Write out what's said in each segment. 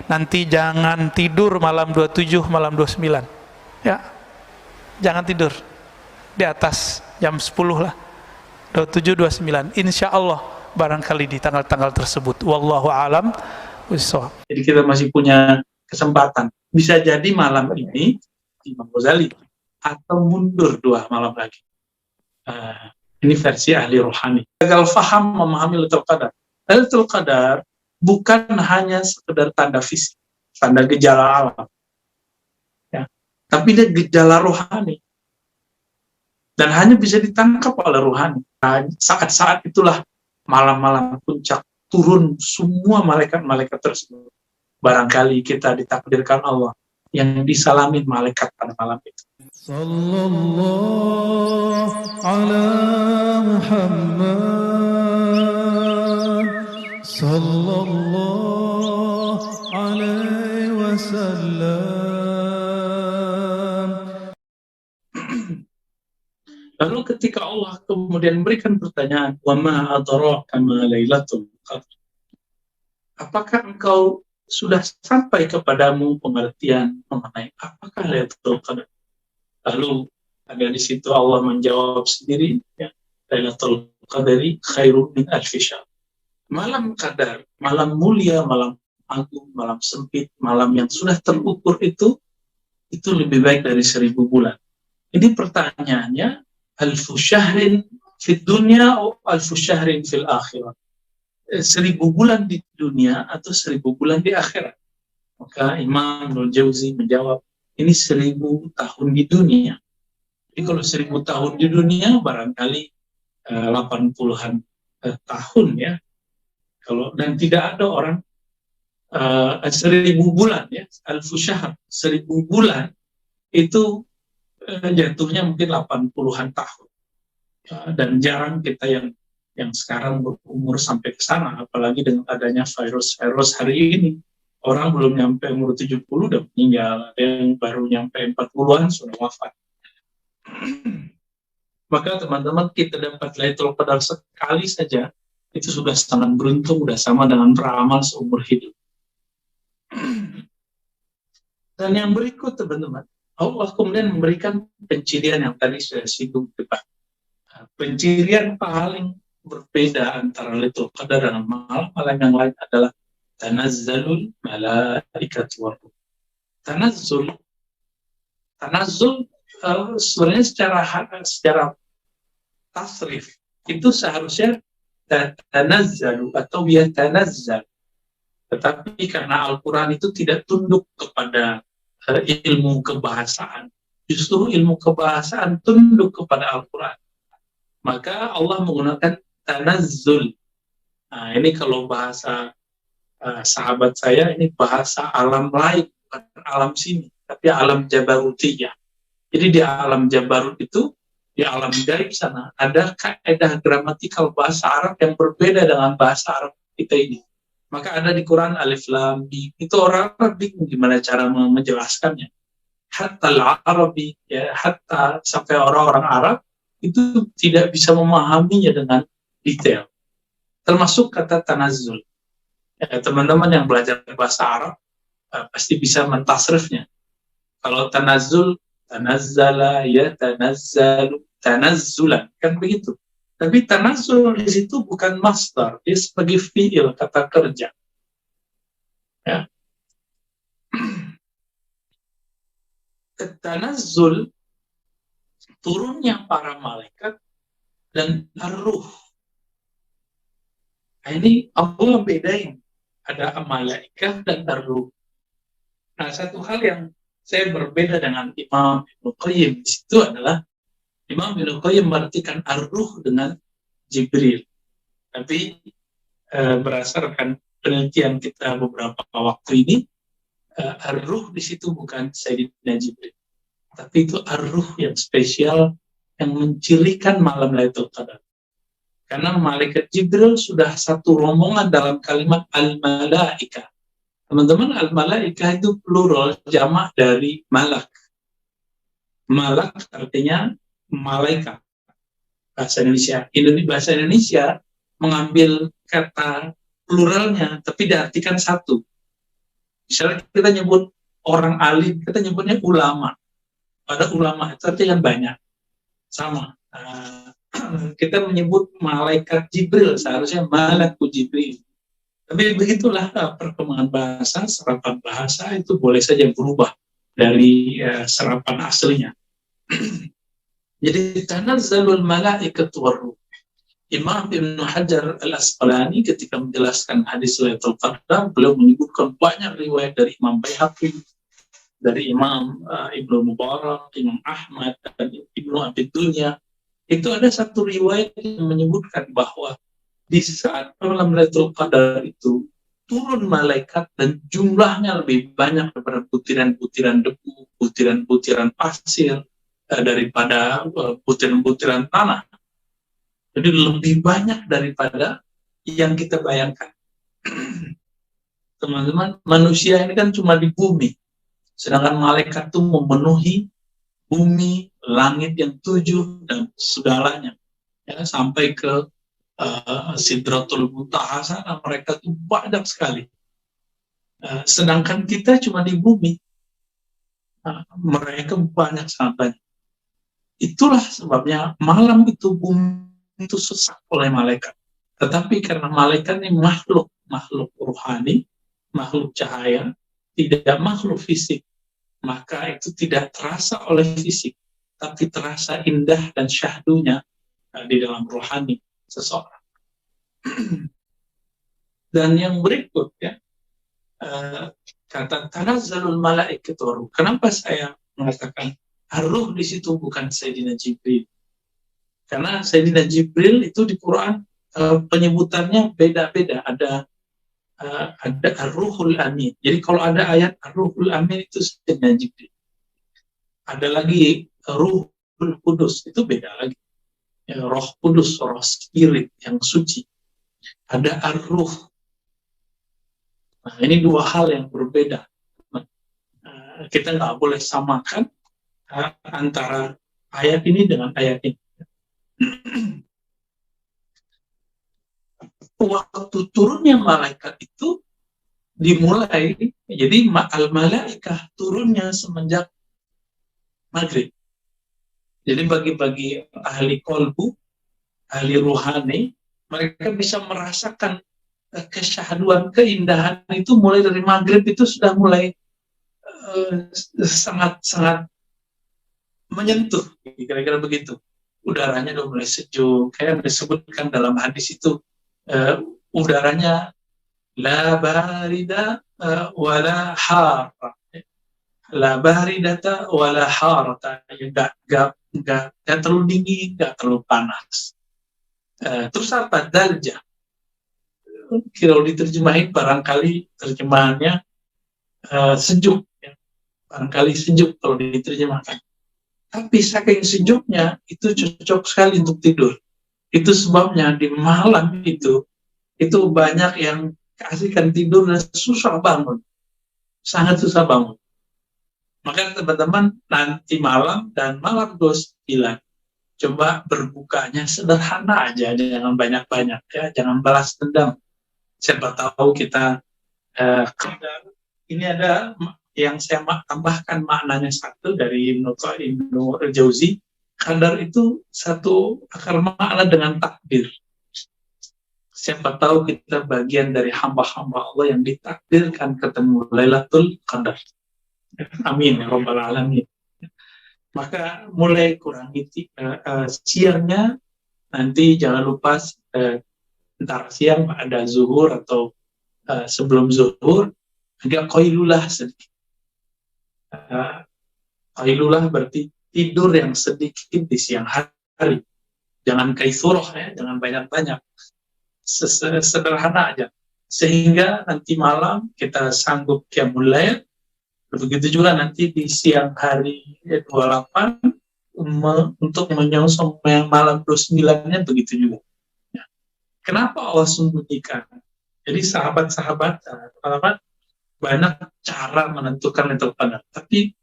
nanti jangan tidur malam 27, malam 29. Ya, jangan tidur di atas jam 10 lah, 27, 29. Insya Allah barangkali di tanggal-tanggal tersebut. Wallahu alam bissawab. Jadi kita masih punya kesempatan. Bisa jadi malam ini Imam Ghazali, atau mundur 2 malam lagi. Ini versi ahli rohani. Gagal faham memahami Lailatul Qadar. Lailatul Qadar bukan hanya sekedar tanda fisik, tanda gejala alam, ya, tapi dia gejala rohani dan hanya bisa ditangkap oleh rohani. Saat-saat itulah malam-malam puncak turun semua malaikat-malaikat tersebut. Barangkali kita ditakdirkan Allah yang disalamin malaikat pada malam itu. Sallallahu ala Muhammad sallallahu alaihi wasallam. Lalu ketika Allah kemudian memberikan pertanyaan, wa ma adraka ma lailatul qadar, apakah engkau sudah sampai kepadamu pengertian mengenai apakah Lailatul Qadar? Lalu ada di situ Allah menjawab sendiri, ya, Lailatul Qadari khairun min alfi syahr. Malam Qadar, malam mulia, malam agung, malam sempit, malam yang sudah terukur itu lebih baik dari 1000 bulan. Ini pertanyaannya, alfu syahrin fid dunya atau alfu syahrin fil akhirat? 1000 bulan di dunia atau 1000 bulan di akhirat? Maka Imam Ibnul Jauzi menjawab, ini 1000 tahun di dunia. Jadi kalau 1000 tahun di dunia barangkali 80-an tahun, ya. Dan tidak ada orang 1000 bulan, ya, alfu syahr, 1000 bulan itu jatuhnya mungkin 80-an tahun. Dan jarang kita yang sekarang berumur sampai ke sana, apalagi dengan adanya virus hari ini. Orang belum nyampe umur 70 udah meninggal, ada yang baru nyampe 40-an sudah wafat. Maka teman-teman, kita dapat Lailatul Qadar sekali saja, itu sudah sangat beruntung, sudah sama dengan beramal seumur hidup. Dan yang berikut teman-teman, Allah kemudian memberikan pencirian yang tadi sudah singgung depan. Pencirian paling berbeda antara Lailatul Qadar dan malam-malam yang lain adalah tanazzalul malaikat wa ruh. Tanazzul sebenarnya secara tasrif itu seharusnya tanazzalu atau yatanazzal. Tetapi karena Al-Quran itu tidak tunduk kepada ilmu kebahasaan, justru ilmu kebahasaan tunduk kepada Al-Quran, maka Allah menggunakan tanazzul. Nah, ini kalau bahasa sahabat saya, ini bahasa alam lain, bukan alam sini, tapi alam jabarutiyah. Jadi di alam jabarut itu, di alam gaib sana, ada kaidah gramatikal bahasa Arab yang berbeda dengan bahasa Arab kita ini. Maka ada di Quran alif lam mim, itu orang Arab bingung gimana cara menjelaskannya. Hatta al-Arabi, ya, hatta sampai orang-orang Arab itu tidak bisa memahaminya dengan detail. Termasuk kata tanazzul. Ya, teman-teman yang belajar bahasa Arab pasti bisa mentasrifnya. Kalau tanazzul, tanazzala, ya tanazzalu, tanazzulan, kan begitu. Tapi tanazzul di situ bukan masdar, dia sebagai fi'il, kata kerja. Ya. Tanazzul, turunnya para malaikat dan ar-ruh. Nah, ini Allah bedain, ada malaikat dan ar-ruh. Nah, satu hal yang saya berbeda dengan Imam Ibnu Qayyim di situ adalah Imam Ibnu Qayyim mengartikan ar-ruh dengan Jibril. Tapi berdasarkan penelitian kita beberapa waktu ini, ar-ruh di situ bukan Sayyidina Jibril, tapi itu ar-ruh yang spesial yang mencirikan malam Lailatul Qadar. Karena malaikat Jibril sudah satu rombongan dalam kalimat al-malaika. Teman-teman, al-malaika itu plural, jamak dari malak. Malak artinya malaikat. Bahasa Indonesia mengambil kata pluralnya, tapi diartikan satu. Misalnya kita nyebut orang alim, kita nyebutnya ulama. Pada ulama itu artinya kan banyak. Sama. Kita menyebut malaikat Jibril, seharusnya malaikat Jibril. Tapi begitulah perkembangan bahasa, serapan bahasa itu boleh saja berubah dari serapan aslinya. Jadi tanazzalul malaikatu warruh. Imam Ibn Hajar Al-Asqalani ketika menjelaskan hadis Lailatul Qadar, beliau menyebutkan banyak riwayat dari Imam Baihaqi, dari Imam Ibnu Mubarak, Imam Ahmad, dan Ibnu Abi Dunya. Itu ada satu riwayat yang menyebutkan bahwa di saat malam Lailatul Qadar itu turun malaikat dan jumlahnya lebih banyak daripada butiran-butiran debu, butiran-butiran pasir, daripada butiran-butiran tanah. Jadi lebih banyak daripada yang kita bayangkan. Teman-teman, manusia ini kan cuma di bumi. Sedangkan malaikat itu memenuhi bumi, langit yang 7, dan segalanya. Ya, sampai ke Sidratul Muntaha sana, mereka itu banyak sekali. Sedangkan kita cuma di bumi. Mereka banyak sangat banyak. Itulah sebabnya malam itu bumi itu sesak oleh malaikat. Tetapi karena malaikat ini makhluk ruhani, makhluk cahaya, tidak makhluk fisik, maka itu tidak terasa oleh fisik, tapi terasa indah dan syahdunya di dalam rohani seseorang. Dan yang berikut ya, kata tanazzalul malaikatu waruh. Kenapa saya mengatakan ar-ruh di situ bukan Sayyidina Jibril? Karena Sayyidina Jibril itu di Quran penyebutannya beda-beda. Ada Ar-Ruhul Amin. Jadi kalau ada ayat Ar-Ruhul Amin itu Sayyidina Jibril. Ada lagi Ruhul Kudus, itu beda lagi. Ya, Roh Kudus, Roh Spirit yang suci. Ada Ar-Ruh. Nah, ini dua hal yang berbeda. Kita nggak boleh samakan antara ayat ini dengan ayat ini. Waktu turunnya malaikat itu dimulai, jadi al-malaikah turunnya semenjak maghrib. Jadi bagi ahli kolbu, ahli ruhani, mereka bisa merasakan kesyahduan, keindahan itu mulai dari maghrib, itu sudah mulai sangat-sangat menyentuh, kira-kira begitu. Udaranya udah mulai sejuk, kayak disebutkan dalam hadis itu, udaranya la barida wala har, la baridata wala harata, nggak terlalu dingin, nggak terlalu panas. Terus apa? Darjah. Kalau diterjemahin barangkali terjemahannya sejuk, ya. Barangkali sejuk kalau diterjemahkan. Tapi saking sejuknya itu cocok sekali untuk tidur. Itu sebabnya di malam itu banyak yang keasikan tidur dan susah bangun. Sangat susah bangun. Maka teman-teman nanti malam dan malam 29 coba berbukanya sederhana aja, jangan banyak-banyak ya, jangan balas dendam. Siapa tahu kita ini ada yang saya tambahkan maknanya satu dari Ibnu Al-Jauzi. Qadar itu satu akar makna dengan takdir. Siapa tahu kita bagian dari hamba-hamba Allah yang ditakdirkan ketemu Lailatul Qadar. Amin ya Rabbal Alamin. Maka mulai kurangi siangnya, nanti jangan lupa ntar siang ada zuhur atau sebelum zuhur agak qailulah sedikit. Qailulah berarti tidur yang sedikit di siang hari. Jangan kaitsurah ya, jangan banyak-banyak. Sederhana aja. Sehingga nanti malam kita sanggup qiyamul lail. Begitu juga nanti di siang hari 28 untuk menyongsong malam 29-nya begitu juga. Ya. Kenapa Allah sembunyikan? Jadi sahabat-sahabat banyak cara menentukan Lailatul Qadar, tapi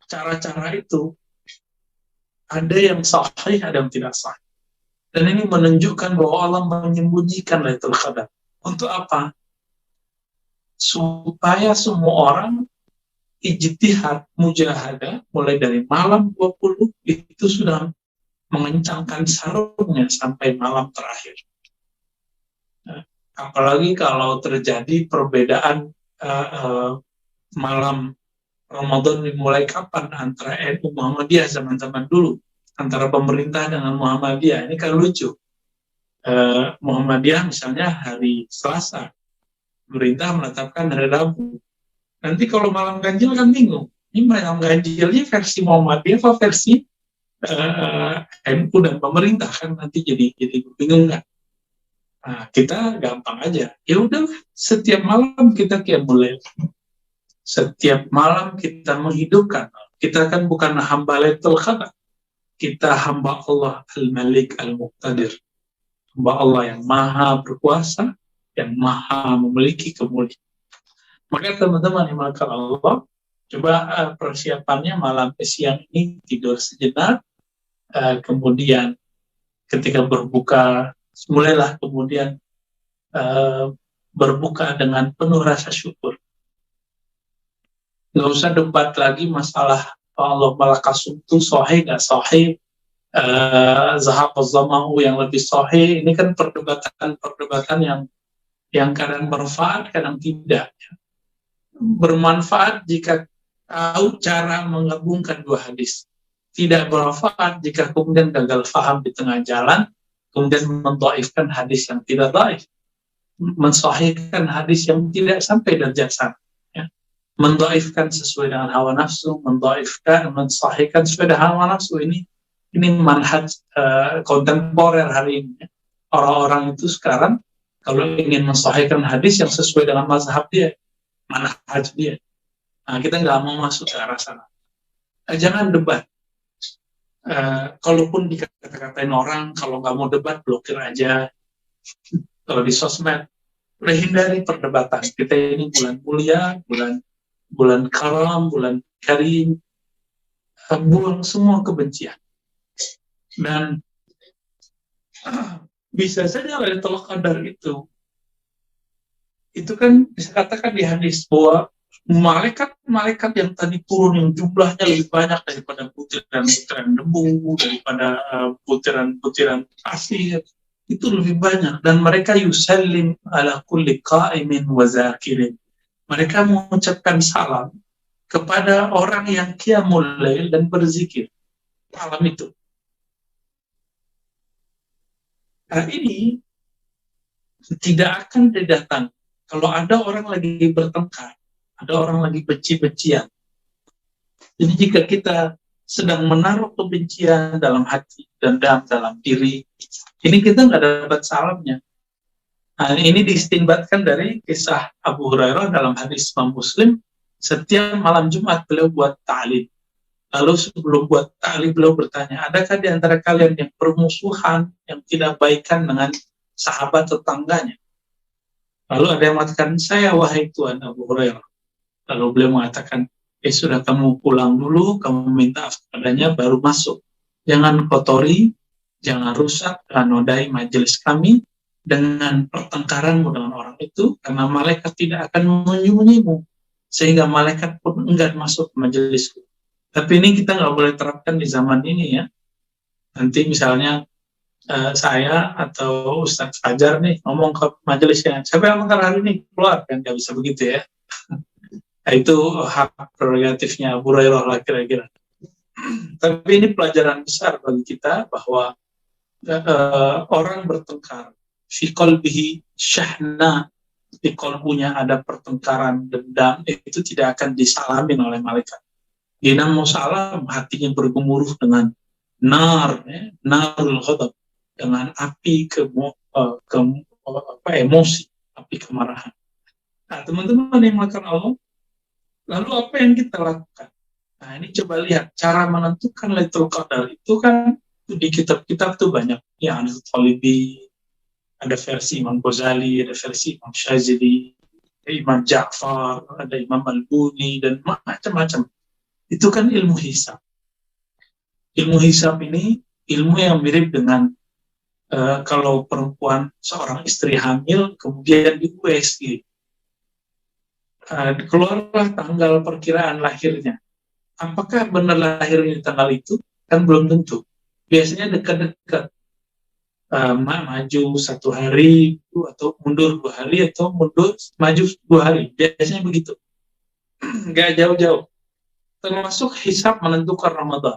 cara-cara itu ada yang sahih, ada yang tidak sahih. Dan ini menunjukkan bahwa Allah menyembunyikan Lailatul Qadar. Untuk apa? supaya semua orang ijtihad mujahadah mulai dari malam 20 itu sudah mengencangkan sarungnya sampai malam terakhir. Apalagi kalau terjadi perbedaan malam Ramadan dimulai kapan antara NU Muhammadiyah zaman-zaman dulu, antara pemerintah dengan Muhammadiyah. Ini kan lucu. Muhammadiyah misalnya hari Selasa, pemerintah menetapkan hari Rabu. Nanti kalau malam ganjil kan bingung. Ini malam ganjilnya versi Muhammadiyah atau versi NU dan pemerintah, kan nanti jadi bingung kan. Nah, kita gampang aja. Ya udah, setiap malam kita qiyamul lail. Setiap malam kita menghidupkan. Kita kan bukan hamba Lailatul Qadar. Kita hamba Allah Al-Malik Al-Muqtadir. Hamba Allah yang maha berkuasa, yang maha memiliki kemuliaan. Maka teman-teman yang maka Allah, coba persiapannya malam siang ini tidur sejenak, kemudian ketika berbuka, mulailah kemudian berbuka dengan penuh rasa syukur. Nggak usah debat lagi masalah Allah malakasumtu sahih nggak sahih, zahab az-zamahu yang lebih sahih. Ini kan perdebatan yang kadang bermanfaat, kadang tidak. Bermanfaat jika tahu cara menggabungkan dua hadis. Tidak bermanfaat jika kemudian gagal faham di tengah jalan, kemudian mendhaifkan hadis yang tidak dhaif, mensahihkan hadis yang tidak sampai derajat sana. Mendhaifkan sesuai dengan hawa nafsu, mensahihkan sesuai dengan hawa nafsu. Ini manhaj kontemporer hari ini. Orang-orang itu sekarang kalau ingin mensahihkan hadis yang sesuai dengan mazhab dia, manhaj dia. Nah, kita nggak mau masuk ke arah sana. Jangan debat. Kalaupun dikata-katain orang, kalau nggak mau debat, blokir aja. Kalau di sosmed, hindari perdebatan. Kita ini bulan mulia, bulan karam, bulan karim, buang semua kebencian. Dan bisa saja Lailatul Qadar itu kan bisa katakan di hadis bahwa malaikat yang tadi turun yang jumlahnya lebih banyak daripada butiran-butiran debu, daripada butiran-butiran pasir, itu lebih banyak, dan mereka yusallim ala kulli qa'imin wa zakirin. Mereka mengucapkan salam kepada orang yang qiyamul lail dan berzikir malam itu. Nah, ini tidak akan datang kalau ada orang lagi bertengkar, ada orang lagi benci-bencian. Jadi jika kita sedang menaruh kebencian dalam hati, dendam dalam diri, ini kita nggak dapat salamnya. Nah, ini distinbatkan dari kisah Abu Hurairah dalam hadis Imam Muslim. Setiap malam Jumat beliau buat ta'lim. Lalu sebelum buat ta'lim beliau bertanya, adakah di antara kalian yang bermusuhan, yang tidak baikan dengan sahabat tetangganya? Lalu ada yang mengatakan, saya wahai Tuhan Abu Hurairah. Lalu beliau mengatakan, sudah kamu pulang dulu, kamu minta maaf padanya, baru masuk. Jangan kotori, jangan rusak, jangan nodai majelis kami dengan pertengkaranmu dengan orang itu, karena malaikat tidak akan menyembunyimu, sehingga malaikat pun enggan masuk ke majelisku. Tapi ini kita nggak boleh terapkan di zaman ini ya. Nanti misalnya saya atau Ustadz Fajar nih ngomong ke majelisnya, siapa yang mengangkat hari ini keluar, kan nggak bisa begitu ya. Nah, itu hak prerogatifnya Abu Hurairah lah kira-kira. Tapi ini pelajaran besar bagi kita bahwa orang bertengkar, fi qalbihi syahna, di qalbunya ada pertengkaran dendam, itu tidak akan disalamin oleh malaikat. Dia mau salam, hatinya bergemuruh dengan narul ghadab, dengan api emosi, api kemarahan. Nah, teman-teman yang melakukan Allah, lalu apa yang kita lakukan? Nah, ini coba lihat cara menentukan Lailatul Qadar itu kan di kitab-kitab tuh banyak. Ya, ada Talibi, ada versi Imam Ghazali, ada versi Imam Syazili, ada Imam Ja'far, ada Imam Al-Buni, dan macam-macam. Itu kan ilmu hisab. Ilmu hisab ini ilmu yang mirip dengan kalau perempuan seorang istri hamil kemudian di USG. keluarlah tanggal perkiraan lahirnya. Apakah benar lahirnya di tanggal itu? Kan belum tentu. Biasanya dekat-dekat, maju 1 hari atau mundur 2 hari atau mundur maju 2 hari. Biasanya begitu. Nggak jauh-jauh. Termasuk hisab menentukan Ramadan.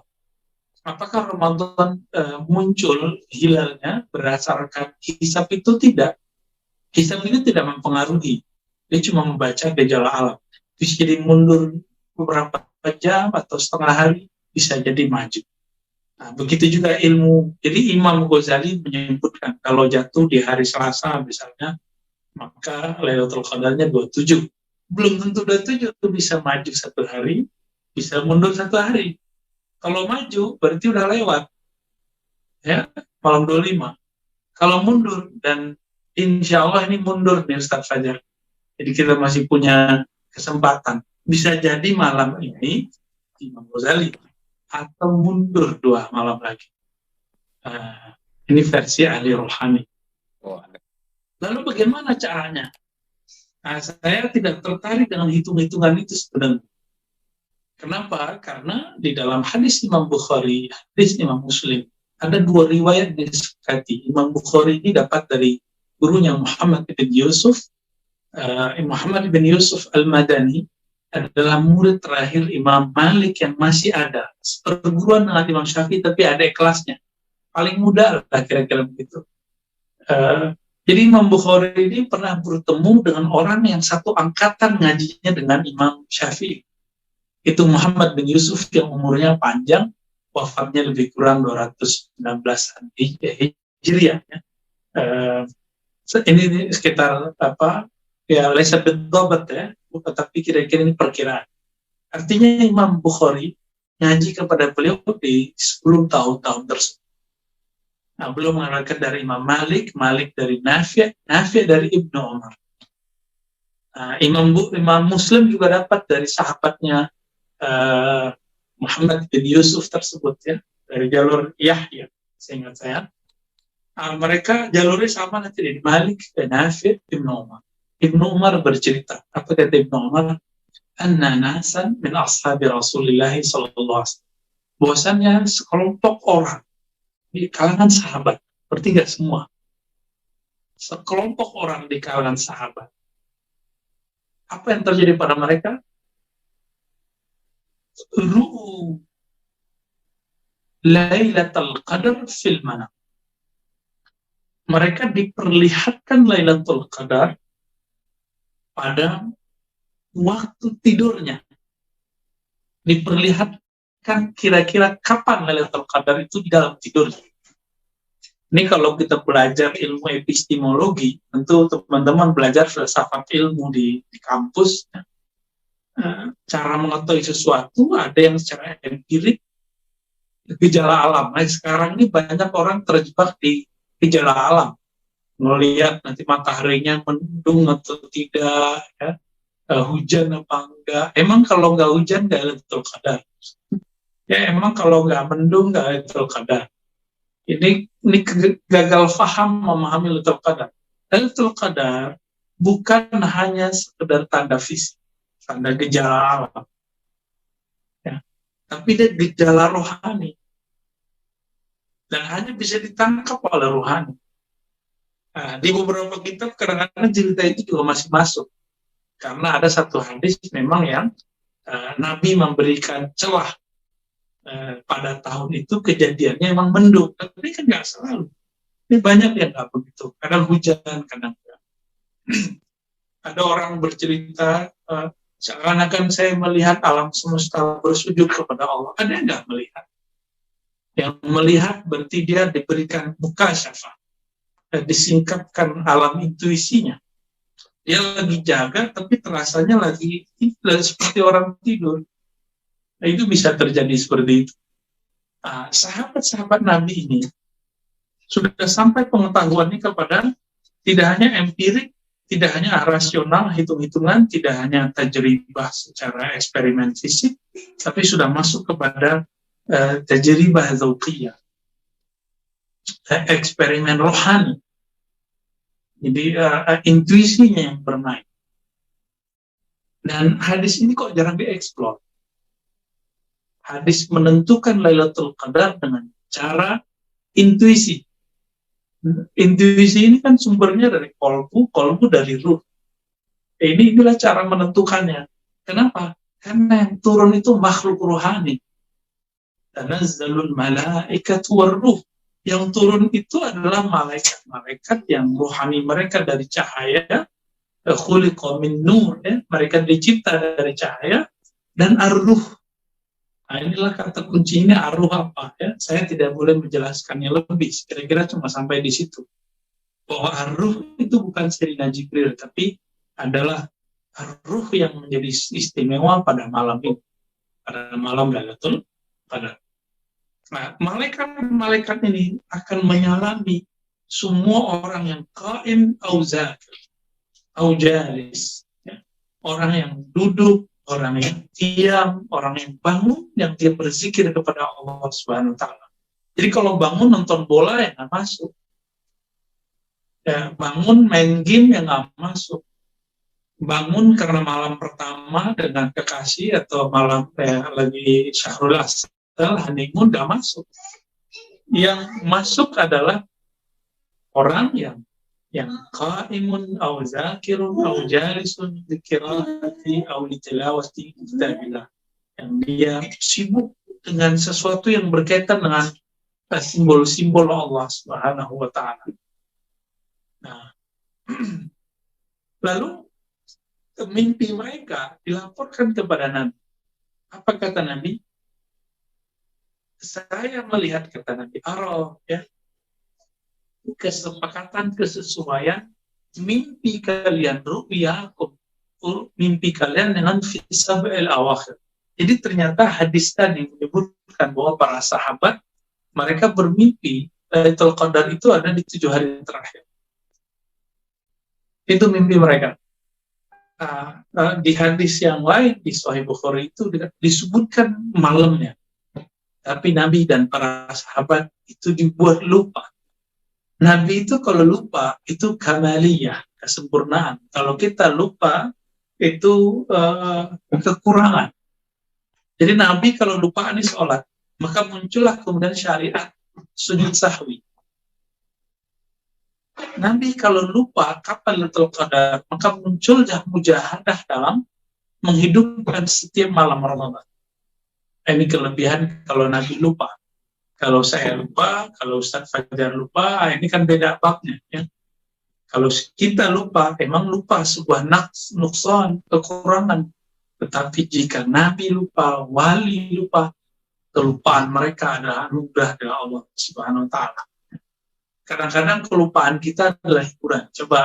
Apakah Ramadan muncul hilalnya berdasarkan hisab itu? Tidak. Hisab itu tidak mempengaruhi. Dia cuma membaca gejala alam. Bisa jadi mundur beberapa jam atau setengah hari, bisa jadi maju. Nah, begitu juga ilmu. Jadi Imam Ghazali menyebutkan kalau jatuh di hari Selasa misalnya, maka Lailatul Qadarnya 27. Belum tentu 27 itu bisa maju 1 hari, bisa mundur 1 hari. Kalau maju berarti udah lewat, ya, malam 25. Kalau mundur, dan insya Allah ini mundur nih Ustaz Fajar, jadi kita masih punya kesempatan. Bisa jadi malam ini Imam Ghazali, atau mundur 2 malam lagi. Ini versi ahli rohani. Lalu bagaimana caranya? Saya tidak tertarik dengan hitung-hitungan itu sebenarnya. Kenapa? Karena di dalam hadis Imam Bukhari, hadis Imam Muslim, ada 2 riwayat disepakati. Imam Bukhari ini dapat dari gurunya Muhammad bin Yusuf. Muhammad bin Yusuf Al-Madani adalah murid terakhir Imam Malik yang masih ada. Perguruan dengan Imam Syafi'i, tapi ada kelasnya. Paling muda lah kira-kira begitu. Jadi Imam Bukhari ini pernah bertemu dengan orang yang satu angkatan ngajinya dengan Imam Syafi'i. Itu Muhammad bin Yusuf yang umurnya panjang, wafatnya lebih kurang 219 Hijriah. Ini sekitar lesa bedobat ya, tapi kira-kira ini perkiraan. Artinya Imam Bukhari ngaji kepada beliau di 10 tahun tersebut. Nah, belum mengatakan dari Imam Malik, Malik dari Nafi', Nafi' dari Ibnu Umar. Nah, Imam Muslim juga dapat dari sahabatnya Muhammad bin Yusuf tersebut ya, dari jalur Yahya, seingat saya. Mereka jalurnya sama nanti dari Malik dan Nafi' Ibnu Umar. Ibnu Umar bercerita, apa kata Ibnu Umar? Anna nasan min ashabi Rasulillah sallallahu alaihi wasallam. Bahwasannya sekelompok orang di kalangan sahabat, berarti nggak semua. Sekelompok orang di kalangan sahabat. Apa yang terjadi pada mereka? Ru'u Lailatul Qadar fil manam. Mereka diperlihatkan Lailatul Qadar pada waktu tidurnya. Diperlihatkan kira-kira kapan Lailatul Qadar itu di dalam tidurnya. Ini kalau kita belajar ilmu epistemologi, tentu teman-teman belajar filsafat ilmu di kampus, cara mengetahui sesuatu ada yang secara empirik, gejala alam. Nah, sekarang ini banyak orang terjebak di gejala alam, melihat nanti mataharinya mendung atau tidak, ya, hujan apa enggak. Emang kalau nggak hujan nggak Lailatul Qadar. Ya emang kalau nggak mendung nggak Lailatul Qadar. Ini gagal paham memahami Lailatul Qadar. Lailatul Qadar bukan hanya sekedar tanda fisik, tanda gejala alam, ya, tapi dia gejala rohani dan hanya bisa ditangkap oleh rohani. Nah, di beberapa kitab kadang-kadang cerita itu juga masih masuk, karena ada satu hadis memang yang Nabi memberikan celah pada tahun itu kejadiannya memang mendung, tapi kan nggak selalu. Ini banyak yang nggak begitu, kadang hujan, kadang enggak. Ada orang bercerita, seakan-akan saya melihat alam semesta bersujud kepada Allah. Ada yang nggak melihat? Yang melihat berarti dia diberikan mukasyafah, disingkapkan alam intuisinya. Dia lagi jaga, tapi terasanya lagi seperti orang tidur. Nah, itu bisa terjadi seperti itu. Sahabat-sahabat Nabi ini sudah sampai pengetahuannya kepada tidak hanya empirik, tidak hanya rasional, hitung-hitungan, tidak hanya tajribah secara eksperimen fisik, tapi sudah masuk kepada tajribah dzauqiyah, eksperimen rohani. Jadi intuisinya yang bermain. Dan hadis ini kok jarang dieksplor. Hadis menentukan Lailatul Qadar dengan cara intuisi. Intuisi ini kan sumbernya dari kolbu dari ruh. Inilah cara menentukannya. Kenapa? Karena yang turun itu makhluk rohani. Tanazzalul malaikatu warruh. Yang turun itu adalah malaikat-malaikat yang rohani mereka dari cahaya, khuliqa min nur, ya. Mereka dicipta dari cahaya, dan ar-ruh. Nah, inilah kata kuncinya, ar-ruh apa, ya. Saya tidak boleh menjelaskannya lebih, kira-kira cuma sampai di situ. Bahwa ar-ruh itu bukan Sayyidina Jibril, tapi adalah ar-ruh yang menjadi istimewa pada malam ini, pada malam Lailatul Qadar. Nah, malaikat-malaikat ini akan menyalami semua orang yang qaim au zakir au jalis, ya. Orang yang duduk, orang yang diam, orang yang bangun, yang dia berzikir kepada Allah Subhanahu wa taala. Jadi kalau bangun nonton bola ya nggak masuk. Ya, bangun main game ya nggak masuk. Bangun karena malam pertama dengan kekasih atau malam lagi syahrul asal honeymoon nggak masuk. Yang masuk adalah orang yang qaimun au zakirun au jalisun li qiraati au li tilawati kitabillah, yang dia sibuk dengan sesuatu yang berkaitan dengan simbol-simbol Allah Subhanahu wa taala. Nah, lalu mimpi mereka dilaporkan kepada Nabi. Apa kata Nabi? Saya melihat, kata Nabi, ya, kesepakatan, kesesuaian mimpi kalian, ru'yakum, mimpi kalian dengan fisab'il awakhir. Jadi ternyata hadis tadi menyebutkan bahwa para sahabat mereka bermimpi Lailatul Qadar itu ada di 7 hari terakhir. Itu mimpi mereka. Di hadis yang lain di Sahih Bukhari itu disebutkan malamnya. Tapi Nabi dan para sahabat itu dibuat lupa. Nabi itu kalau lupa, itu kamaliyah, kesempurnaan. Kalau kita lupa, itu kekurangan. Jadi Nabi kalau lupa ini sholat, maka muncullah kemudian syariat sujud sahwi. Nabi kalau lupa kapan Lailatul Qadar, maka muncul mujahadah dalam menghidupkan setiap malam Ramadan. Ini kelebihan kalau Nabi lupa. Kalau saya lupa, kalau Ustaz Fajar lupa, ini kan beda babnya. Ya. Kalau kita lupa, emang lupa sebuah nuksan, kekurangan. Tetapi jika Nabi lupa, wali lupa, kelupaan mereka adalah anugerah dari Allah Subhanahu wa taala. Kadang-kadang kelupaan kita adalah hiburan. Coba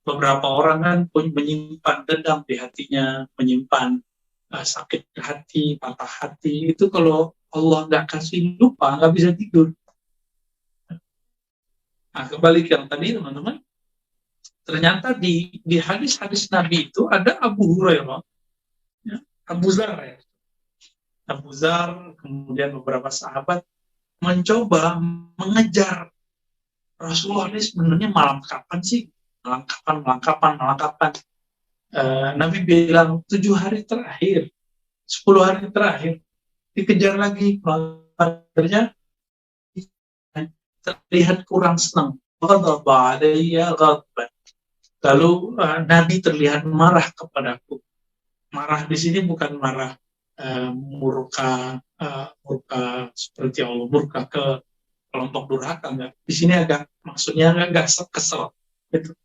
beberapa orang kan menyimpan dendam di hatinya, menyimpan sakit hati, patah hati. Itu kalau Allah nggak kasih lupa, nggak bisa tidur. Nah, kembali ke yang tadi, teman-teman. Ternyata di hadis-hadis Nabi itu ada Abu Hurairah, ya, Abu Zar, ya. Abu Zar, kemudian beberapa sahabat mencoba mengejar Rasulullah ini sebenarnya malam kapan sih? Malam kapan? Nabi bilang 7 hari terakhir, 10 hari terakhir, dikejar lagi, akhirnya terlihat kurang senang. Lalu Nabi terlihat marah kepadaku. Marah di sini bukan marah murka seperti Allah, murka ke kelompok durhaka, enggak. Di sini maksudnya agak kesel. Gitu.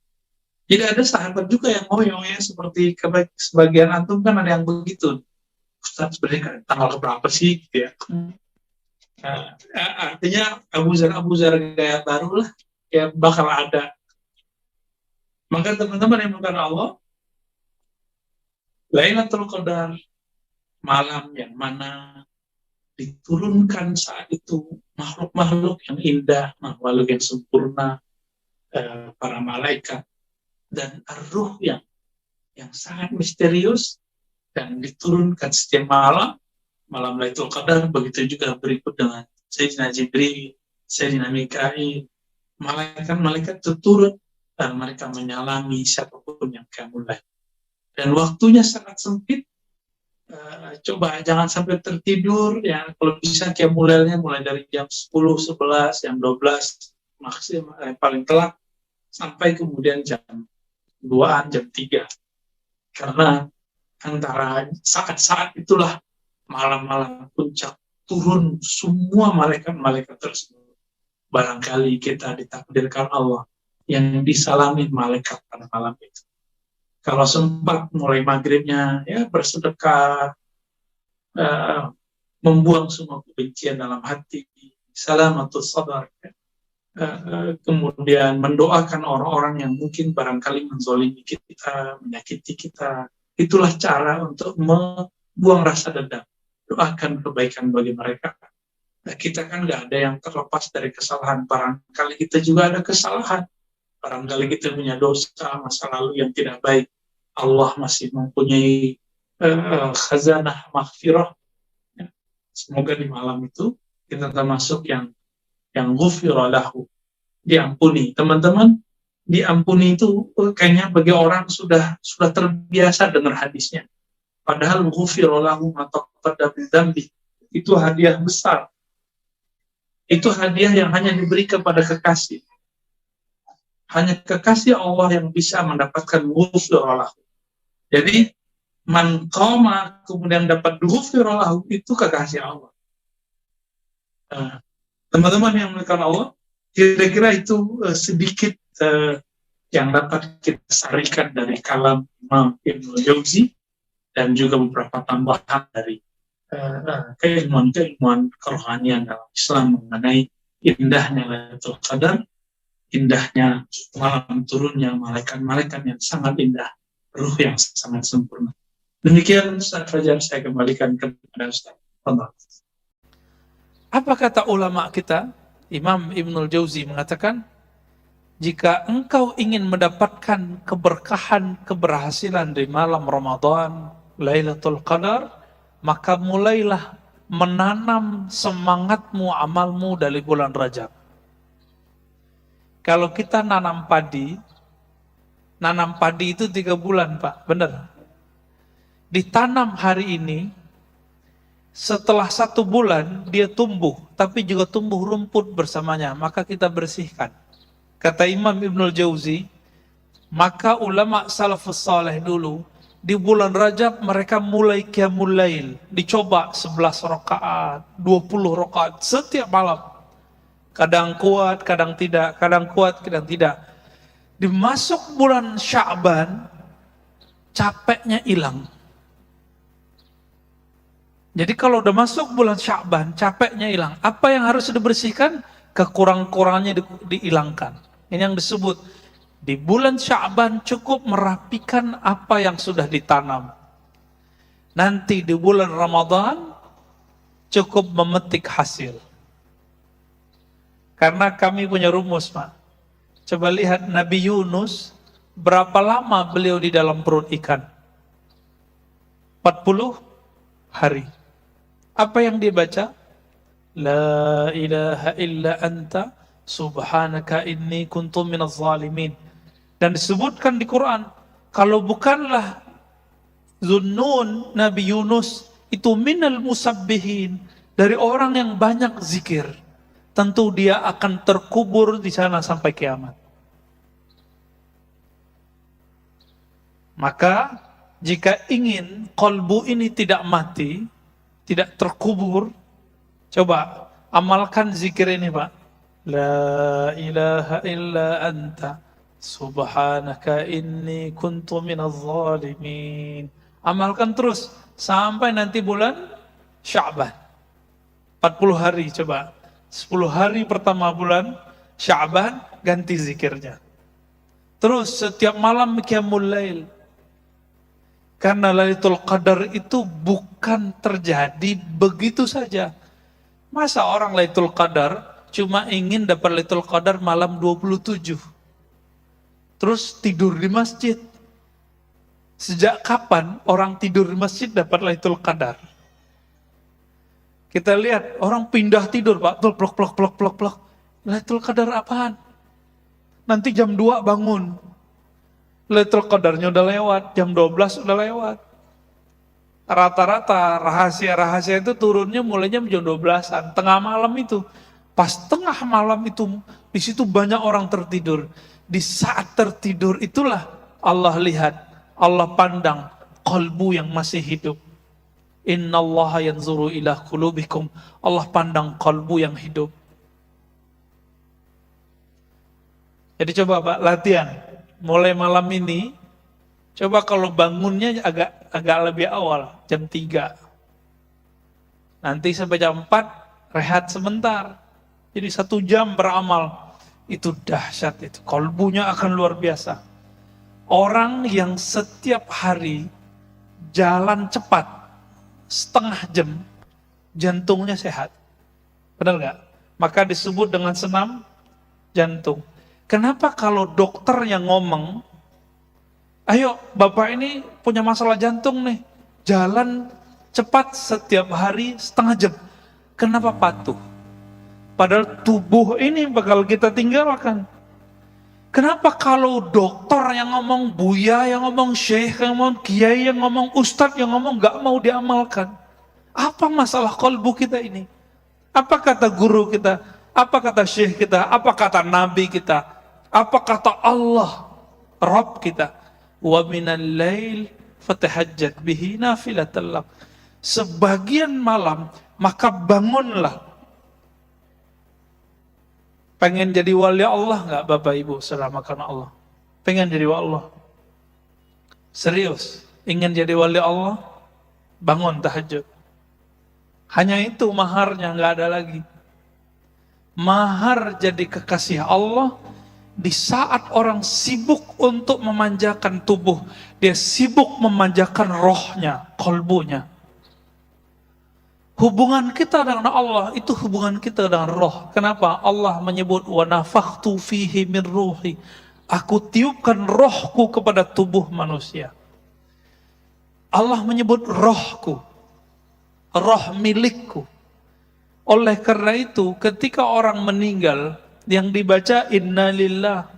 Jadi ada sahabat juga yang ngoyo ya, seperti sebagian antum kan ada yang begitu. Ustaz sebenarnya tanggal berapa sih gitu ya. Artinya Abu Zar gaya baru lah, ya bakal ada. Maka teman-teman yang bukan Allah, Lailatul Qadar, malam yang mana diturunkan saat itu makhluk-makhluk yang indah, makhluk yang sempurna, para malaikat, dan ar-ruh yang sangat misterius, dan diturunkan setiap malam Lailatul Qadar. Begitu juga berikut dengan Sayyidina Jibril, Sayyidina Mikail, malaikat-malaikat itu turun dan mereka menyalami siapapun yang kamu lihat. dan waktunya sangat sempit. Coba jangan sampai tertidur ya, kalau bisa qiyamulailnya mulai dari jam 10, 11, jam 12 maksimal paling telat sampai kemudian jam 2-an, jam 3. Karena antara saat-saat itulah malam-malam puncak turun semua malaikat-malaikat tersebut. Barangkali kita ditakdirkan Allah yang disalamin malaikat pada malam itu. Kalau sempat mulai maghribnya ya bersedekah, membuang semua kebencian dalam hati, salamatus sadar, kemudian mendoakan orang-orang yang mungkin barangkali menzolimi kita, menyakiti kita. Itulah cara untuk membuang rasa dendam. Doakan kebaikan bagi mereka. Nah, kita kan nggak ada yang terlepas dari kesalahan. Barangkali kita juga ada kesalahan. Barangkali kita punya dosa masa lalu yang tidak baik. Allah masih mempunyai khazanah maghfirah. Semoga di malam itu kita termasuk yang ghufira lahu, diampuni. Teman-teman, diampuni itu kayaknya bagi orang sudah terbiasa dengar hadisnya. Padahal ghufira lahu ma taqaddama min dzambi, itu hadiah besar. Itu hadiah yang hanya diberi kepada kekasih. Hanya kekasih Allah yang bisa mendapatkan ghufira lahu. Jadi man qama kemudian dapat ghufira lahu, itu kekasih Allah. Teman-teman yang dimuliakan Allah, kira-kira itu sedikit yang dapat kita sarikan dari kalam Imam Ibnul Jauzi dan juga beberapa tambahan dari keilmuan kerohanian dalam Islam mengenai indahnya Lailatul Qadar, indahnya malam turunnya malaikat-malaikat yang sangat indah, ruh yang sangat sempurna. Demikian Ustaz Fajar, saya kembalikan kepada Ustaz. Apa kata ulama kita? Imam Ibnul Jauzi mengatakan, jika engkau ingin mendapatkan keberkahan, keberhasilan di malam Ramadan, Lailatul Qadar, maka mulailah menanam semangatmu, amalmu dari bulan Rajab. Kalau kita nanam padi itu 3 bulan, Pak, benar. Ditanam hari ini, setelah 1 bulan dia tumbuh, tapi juga tumbuh rumput bersamanya, maka kita bersihkan. Kata Imam Ibnul Jauzi, maka ulama salafus saleh dulu, di bulan Rajab mereka mulai qiyamul lail, dicoba 11 rakaat, 20 rakaat setiap malam. Kadang kuat, kadang tidak, kadang kuat, kadang tidak. Dimasuk bulan Sya'ban, capeknya hilang. Jadi kalau udah masuk bulan Sya'ban, capeknya hilang. Apa yang harus dibersihkan? Kekurang-kurangannya dihilangkan. Ini yang disebut, di bulan Sya'ban cukup merapikan apa yang sudah ditanam. Nanti di bulan Ramadan cukup memetik hasil. Karena kami punya rumus, Pak. Coba lihat Nabi Yunus, berapa lama beliau di dalam perut ikan? 40 hari. Apa yang dia baca? La ilaha illa anta subhanaka inni kuntu minaz zalimin. Dan disebutkan di Quran, kalau bukanlah Zunnun Nabi Yunus itu minal musabbihin, dari orang yang banyak zikir, tentu dia akan terkubur di sana sampai kiamat. Maka jika ingin kolbu ini tidak mati, tidak terkubur, coba amalkan zikir ini, Pak. La ilaha illa anta subhanaka inni kuntu minaz zalimin. Amalkan terus sampai nanti bulan Sya'ban. 40 hari coba. 10 hari pertama bulan Sya'ban ganti zikirnya. Terus setiap malam qiyamul lail. Karena Lailatul Qadar itu bukan terjadi begitu saja. Masa orang Lailatul Qadar cuma ingin dapat Lailatul Qadar malam 27. Terus tidur di masjid. Sejak kapan orang tidur di masjid dapat Lailatul Qadar? Kita lihat orang pindah tidur, Pak. Plok. Lailatul Qadar apaan? Nanti jam 2 bangun. Lailatul Qadarnya udah lewat, jam 12 udah lewat. Rata-rata rahasia-rahasia itu turunnya mulainya jam 12-an, tengah malam itu. Pas tengah malam itu, di situ banyak orang tertidur. Di saat tertidur itulah Allah lihat, Allah pandang kalbu yang masih hidup. Innallaha yanzuru ila qulubikum. Allah pandang kalbu yang hidup. Jadi coba Pak, latihan. Mulai malam ini, coba kalau bangunnya agak lebih awal, jam 3. Nanti sampai jam 4, rehat sebentar. Jadi 1 jam beramal. Itu dahsyat itu. Kalbunya akan luar biasa. Orang yang setiap hari jalan cepat, setengah jam, jantungnya sehat. Benar nggak? Maka disebut dengan senam jantung. Kenapa kalau dokter yang ngomong, ayo Bapak ini punya masalah jantung nih, jalan cepat setiap hari setengah jam. Kenapa patuh? Padahal tubuh ini bakal kita tinggalkan. Kenapa kalau dokter yang ngomong, buya yang ngomong, syekh yang ngomong, kiai yang ngomong, ustadz yang ngomong gak mau diamalkan? Apa masalah kalbu kita ini? Apa kata guru kita? Apa kata syekh kita? Apa kata nabi kita? Apa kata Allah, Rabb kita? Wa minal lail fatahajjat bihi nafilatan lak. Sebagian malam maka bangunlah. Pengen jadi wali Allah nggak Bapak Ibu saudara karena Allah? Pengen jadi wali Allah? Serius? Ingin jadi wali Allah? Bangun tahajud. Hanya itu maharnya, nggak ada lagi. Mahar jadi kekasih Allah di saat orang sibuk untuk memanjakan tubuh, dia sibuk memanjakan rohnya, kalbunya. Hubungan kita dengan Allah itu hubungan kita dengan roh. Kenapa? Allah menyebut wa nafakhtu fihi min ruhi. Aku tiupkan rohku kepada tubuh manusia. Allah menyebut rohku, roh milikku. Oleh karena itu, ketika orang meninggal yang dibaca innalillah,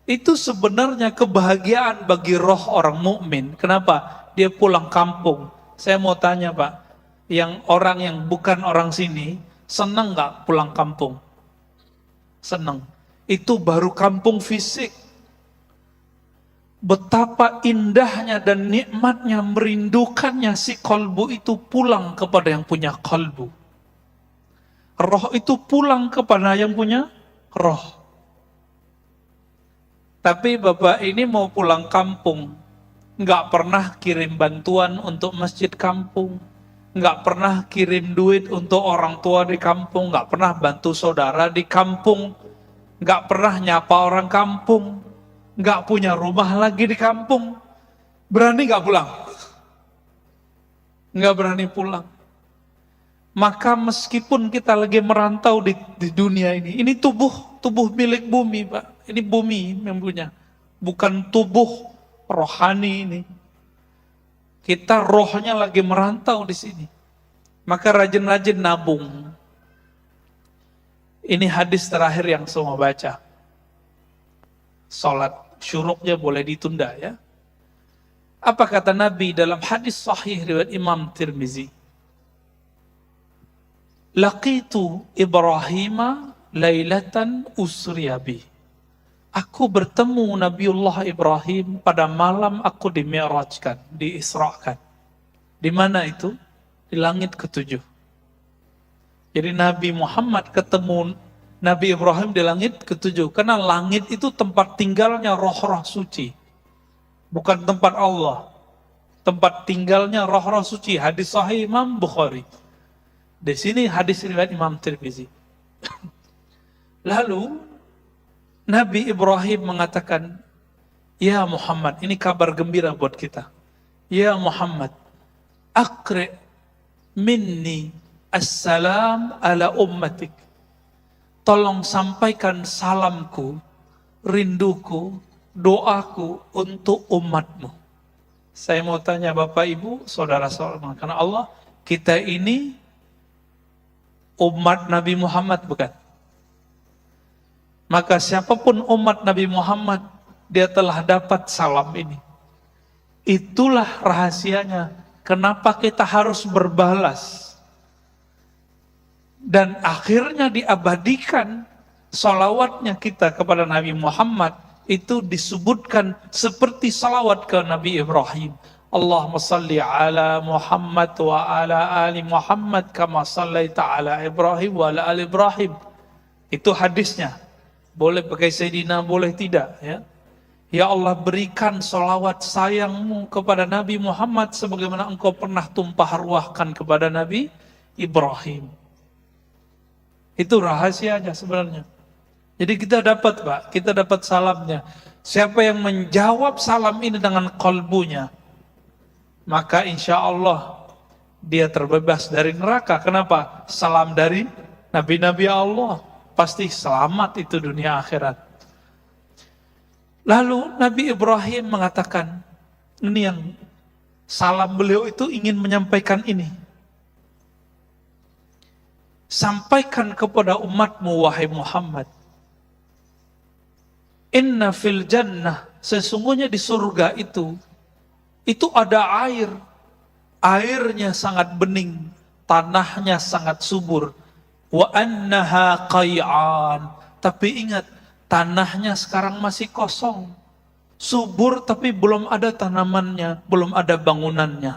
itu sebenarnya kebahagiaan bagi roh orang mukmin. Kenapa? Dia pulang kampung. Saya mau tanya Pak, yang orang yang bukan orang sini, senang nggak pulang kampung? Senang. Itu baru kampung fisik. Betapa indahnya dan nikmatnya, merindukannya si kalbu itu pulang kepada yang punya kalbu. Roh itu pulang kepada yang punya roh. Tapi Bapak ini mau pulang kampung, nggak pernah kirim bantuan untuk masjid kampung, nggak pernah kirim duit untuk orang tua di kampung, nggak pernah bantu saudara di kampung, nggak pernah nyapa orang kampung, nggak punya rumah lagi di kampung, berani nggak pulang? Nggak berani pulang. Maka meskipun kita lagi merantau di dunia ini tubuh milik bumi Pak, ini bumi yang punya, bukan tubuh rohani ini. Kita rohnya lagi merantau di sini. Maka rajin-rajin nabung. Ini hadis terakhir yang saya mau baca. Salat syuruknya boleh ditunda ya. Apa kata Nabi dalam hadis sahih riwayat Imam Tirmizi? Laqitu Ibrahim lailatan usriyabi. Aku bertemu Nabiullah Ibrahim pada malam aku dimi'rajkan, diisrakan. Di mana itu? Di langit ke-7. Jadi Nabi Muhammad ketemu Nabi Ibrahim di langit ke-7. Karena langit itu tempat tinggalnya roh-roh suci. Bukan tempat Allah. Tempat tinggalnya roh-roh suci. Hadis sahih Imam Bukhari. Di sini hadis riwayat Imam Tirmizi. Lalu Nabi Ibrahim mengatakan, ya Muhammad, ini kabar gembira buat kita. Ya Muhammad, aqri minni assalam ala ummatik. Tolong sampaikan salamku, rinduku, doaku untuk umatmu. Saya mau tanya Bapak Ibu, saudara-saudara, karena Allah, kita ini umat Nabi Muhammad bukan? Maka siapapun umat Nabi Muhammad, dia telah dapat salam ini. Itulah rahasianya. Kenapa kita harus berbalas? Dan akhirnya diabadikan salawatnya kita kepada Nabi Muhammad itu disebutkan seperti salawat ke Nabi Ibrahim. Allahumma salli ala Muhammad wa ala ali Muhammad kama sallaita ala Ibrahim wa ala ali Ibrahim. Itu hadisnya. Boleh pakai Sayyidina, boleh tidak, ya. Ya Allah, berikan salawat sayangmu kepada Nabi Muhammad sebagaimana engkau pernah tumpah ruahkan kepada Nabi Ibrahim. Itu rahasianya sebenarnya. Jadi kita dapat, Pak, kita dapat salamnya. Siapa yang menjawab salam ini dengan kalbunya, maka insya Allah dia terbebas dari neraka. Kenapa? Salam dari Nabi-Nabi Allah. Pasti selamat itu dunia akhirat. Lalu Nabi Ibrahim mengatakan, ini yang salam beliau itu ingin menyampaikan ini. Sampaikan kepada umatmu, wahai Muhammad. Inna fil jannah, sesungguhnya di surga itu ada air. Airnya sangat bening, tanahnya sangat subur. Wa annaha qay'an. Tapi ingat, tanahnya sekarang masih kosong. Subur tapi belum ada tanamannya, belum ada bangunannya.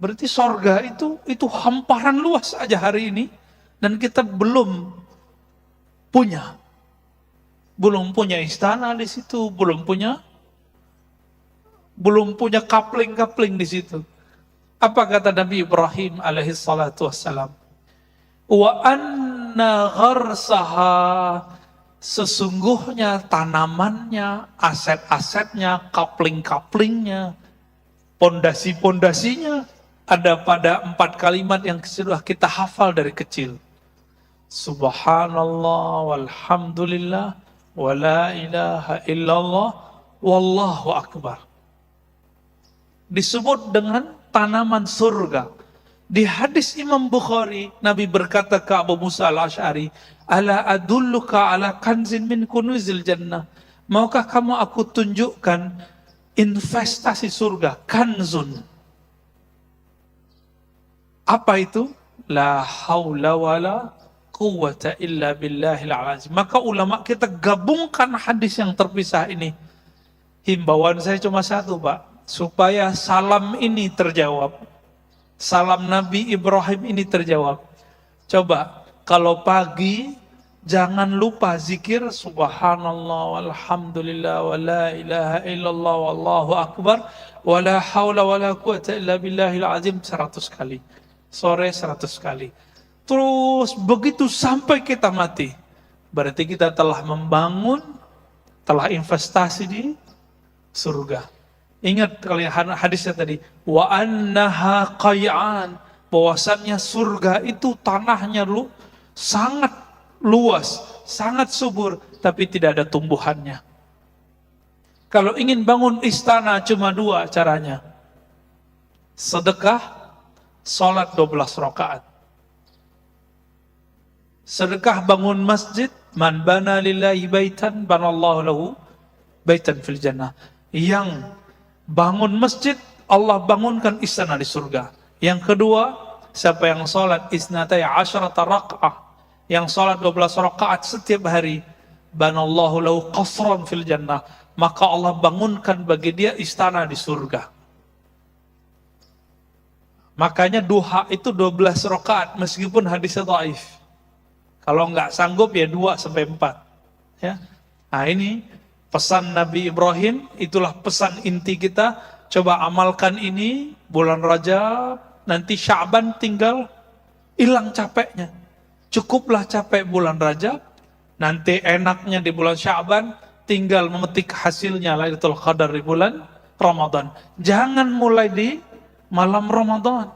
Berarti sorga itu hamparan luas aja hari ini. Dan kita belum punya. Belum punya istana di situ, belum punya kapling-kapling di situ. Apa kata Nabi Ibrahim alaihi salatu wassalam? Wa anna gharsaha, sesungguhnya tanamannya, aset-asetnya, kapling-kaplingnya, pondasi-pondasinya ada pada 4 kalimat yang sudah kita hafal dari kecil. Subhanallah walhamdulillah wa la ilaha illallah wallahu akbar. Disebut dengan tanaman surga. Di hadis Imam Bukhari, Nabi berkata ke Abu Musa al-Asy'ari, ala adulluka ala kanzin min kunuzil jannah. Maukah kamu aku tunjukkan investasi surga, kanzun. Apa itu? La haula wala quwwata illa billahil azim. Maka ulama kita gabungkan hadis yang terpisah ini. Himbauan saya cuma satu, Pak, supaya salam ini terjawab. Salam Nabi Ibrahim ini terjawab. Coba, kalau pagi jangan lupa zikir subhanallah walhamdulillah wa la ilaha illallah wallahu akbar wa la hawla wa la quwwata illa billahil azim 100 kali. Sore 100 kali. Terus begitu sampai kita mati. Berarti kita telah membangun, telah investasi di surga. Ingat kalian hadisnya tadi, wa annaha qay'an, bahwasannya surga itu tanahnya sangat luas, sangat subur, tapi tidak ada tumbuhannya. Kalau ingin bangun istana cuma 2 caranya. Sedekah, salat 12 rakaat. Sedekah bangun masjid, man bana lillahi baitan banallahu lahu baitan fil jannah. Yang bangun masjid, Allah bangunkan istana di surga. Yang kedua, siapa yang salat isnatai asyarata raka'ah, yang salat 12 rakaat setiap hari, banallahu lahu qasran fil jannah, maka Allah bangunkan bagi dia istana di surga. Makanya duha itu 12 rakaat meskipun hadisnya dhaif. Kalau enggak sanggup ya 2 sampai 4. Ya. Nah, ini pesan Nabi Ibrahim, itulah pesan inti kita. Coba amalkan ini bulan Rajab, nanti Sya'ban tinggal hilang capeknya. Cukuplah capek bulan Rajab, nanti enaknya di bulan Sya'ban tinggal memetik hasilnya Lailatul Qadar di bulan Ramadan. Jangan mulai di malam Ramadan.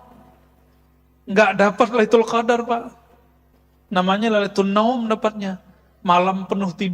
Enggak dapat Lailatul Qadar, Pak. Namanya Lailatul Naum dapatnya. Malam penuh tidur.